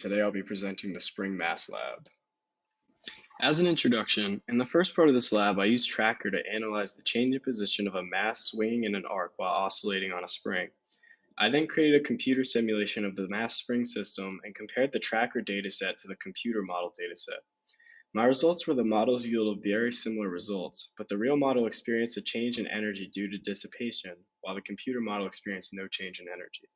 Today I'll be presenting the Spring Mass Lab. As an introduction, in the first part of this lab I used Tracker to analyze the change in position of a mass swinging in an arc while oscillating on a spring. I then created a computer simulation of the mass spring system and compared the Tracker dataset to the computer model dataset. My results were the models yielded very similar results, but the real model experienced a change in energy due to dissipation, while the computer model experienced no change in energy.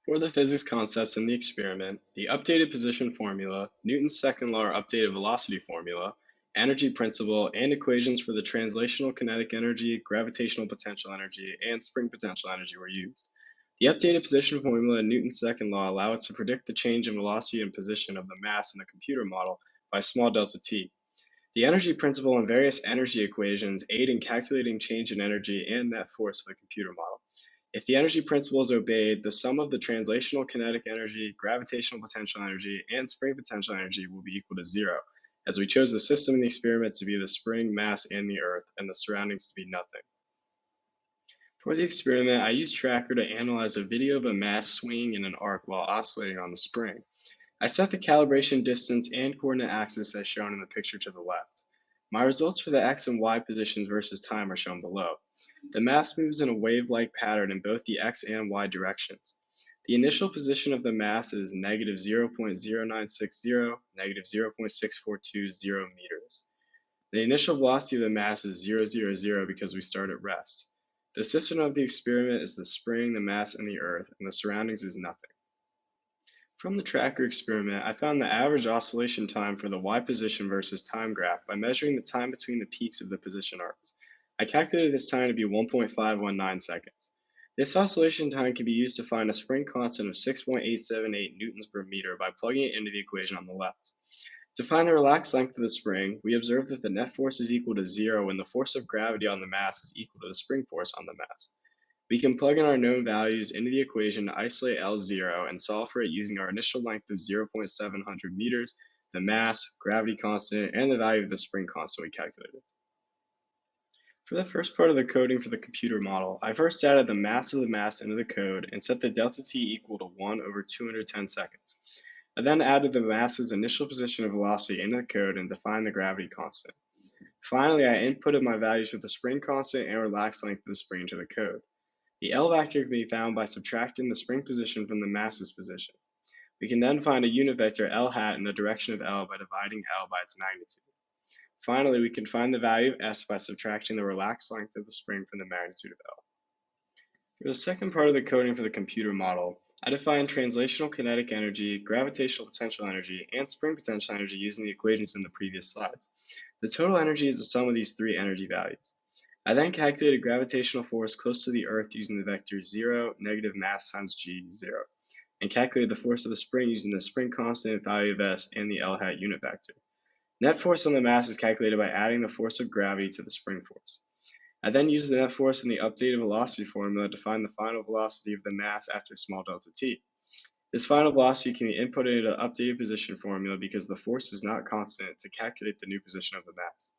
For the physics concepts in the experiment, the updated position formula, Newton's second law or updated velocity formula, energy principle, and equations for the translational kinetic energy, gravitational potential energy, and spring potential energy were used. The updated position formula and Newton's second law allow us to predict the change in velocity and position of the mass in the computer model by small delta t. The energy principle and various energy equations aid in calculating change in energy and net force for the computer model. If the energy principle is obeyed, the sum of the translational kinetic energy, gravitational potential energy, and spring potential energy will be equal to 0, as we chose the system in the experiment to be the spring, mass, and the Earth, and the surroundings to be nothing. For the experiment, I used Tracker to analyze a video of a mass swinging in an arc while oscillating on the spring. I set the calibration distance and coordinate axis as shown in the picture to the left. My results for the x and y positions versus time are shown below. The mass moves in a wave-like pattern in both the x and y directions. The initial position of the mass is negative 0.0960, negative 0.6420 meters. The initial velocity of the mass is 0, because we start at rest. The system of the experiment is the spring, the mass, and the Earth, and the surroundings is nothing. From the Tracker experiment, I found the average oscillation time for the y position versus time graph by measuring the time between the peaks of the position arcs. I calculated this time to be 1.519 seconds. This oscillation time can be used to find a spring constant of 6.878 newtons per meter by plugging it into the equation on the left. To find the relaxed length of the spring, we observe that the net force is equal to 0 when the force of gravity on the mass is equal to the spring force on the mass. We can plug in our known values into the equation to isolate L0 and solve for it using our initial length of 0.700 meters, the mass, gravity constant, and the value of the spring constant we calculated. For the first part of the coding for the computer model, I first added the mass of the mass into the code and set the delta t equal to 1 over 210 seconds. I then added the mass's initial position and velocity into the code and defined the gravity constant. Finally, I inputted my values for the spring constant and relaxed length of the spring into the code. The L vector can be found by subtracting the spring position from the mass's position. We can then find a unit vector L hat in the direction of L by dividing L by its magnitude. Finally, we can find the value of S by subtracting the relaxed length of the spring from the magnitude of L. For the second part of the coding for the computer model, I defined translational kinetic energy, gravitational potential energy, and spring potential energy using the equations in the previous slides. The total energy is the sum of these three energy values. I then calculated gravitational force close to the Earth using the vector 0, negative mass times g, 0, and calculated the force of the spring using the spring constant, value of S, and the L hat unit vector. Net force on the mass is calculated by adding the force of gravity to the spring force. I then used the net force in the updated velocity formula to find the final velocity of the mass after small delta t. This final velocity can be inputted into the updated position formula because the force is not constant to calculate the new position of the mass.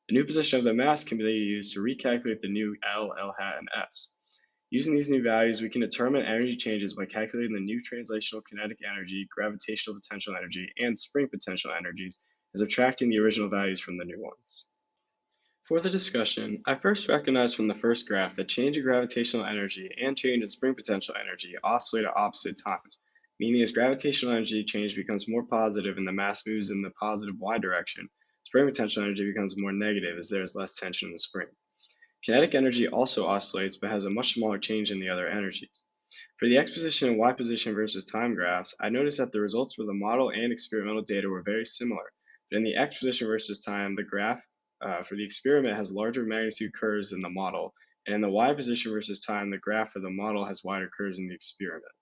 The new position of the mass can be used to recalculate the new L, L hat, and S. Using these new values, we can determine energy changes by calculating the new translational kinetic energy, gravitational potential energy, and spring potential energies, and subtracting the original values from the new ones. For the discussion, I first recognized from the first graph that change in gravitational energy and change in spring potential energy oscillate at opposite times, meaning as gravitational energy change becomes more positive and the mass moves in the positive y direction, spring potential energy becomes more negative as there is less tension in the spring. Kinetic energy also oscillates but has a much smaller change in the other energies. For the x position and y position versus time graphs, I noticed that the results for the model and experimental data were very similar, but in the x position versus time, the graph for the experiment has larger magnitude curves than the model, and in the y position versus time, the graph for the model has wider curves than the experiment.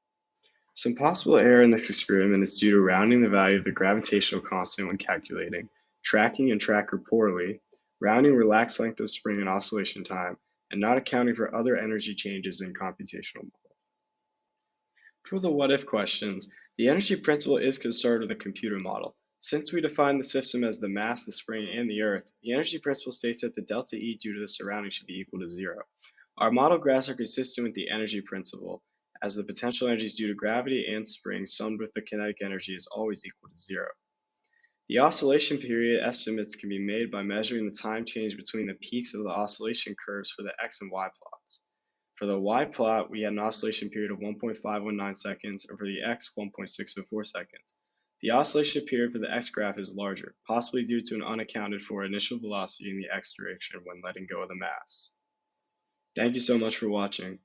Some possible error in this experiment is due to rounding the value of the gravitational constant when calculating, tracking and Tracker poorly, rounding relaxed length of spring and oscillation time, and not accounting for other energy changes in computational model. For the what-if questions, the energy principle is conserved with a computer model. Since we define the system as the mass, the spring, and the Earth, the energy principle states that the delta E due to the surroundings should be equal to 0. Our model graphs are consistent with the energy principle. as the potential energy is due to gravity and spring summed with the kinetic energy is always equal to zero. The oscillation period estimates can be made by measuring the time change between the peaks of the oscillation curves for the x and y plots. For the y plot, we had an oscillation period of 1.519 seconds, and for the x, 1.604 seconds. The oscillation period for the x graph is larger, possibly due to an unaccounted for initial velocity in the x direction when letting go of the mass. Thank you so much for watching.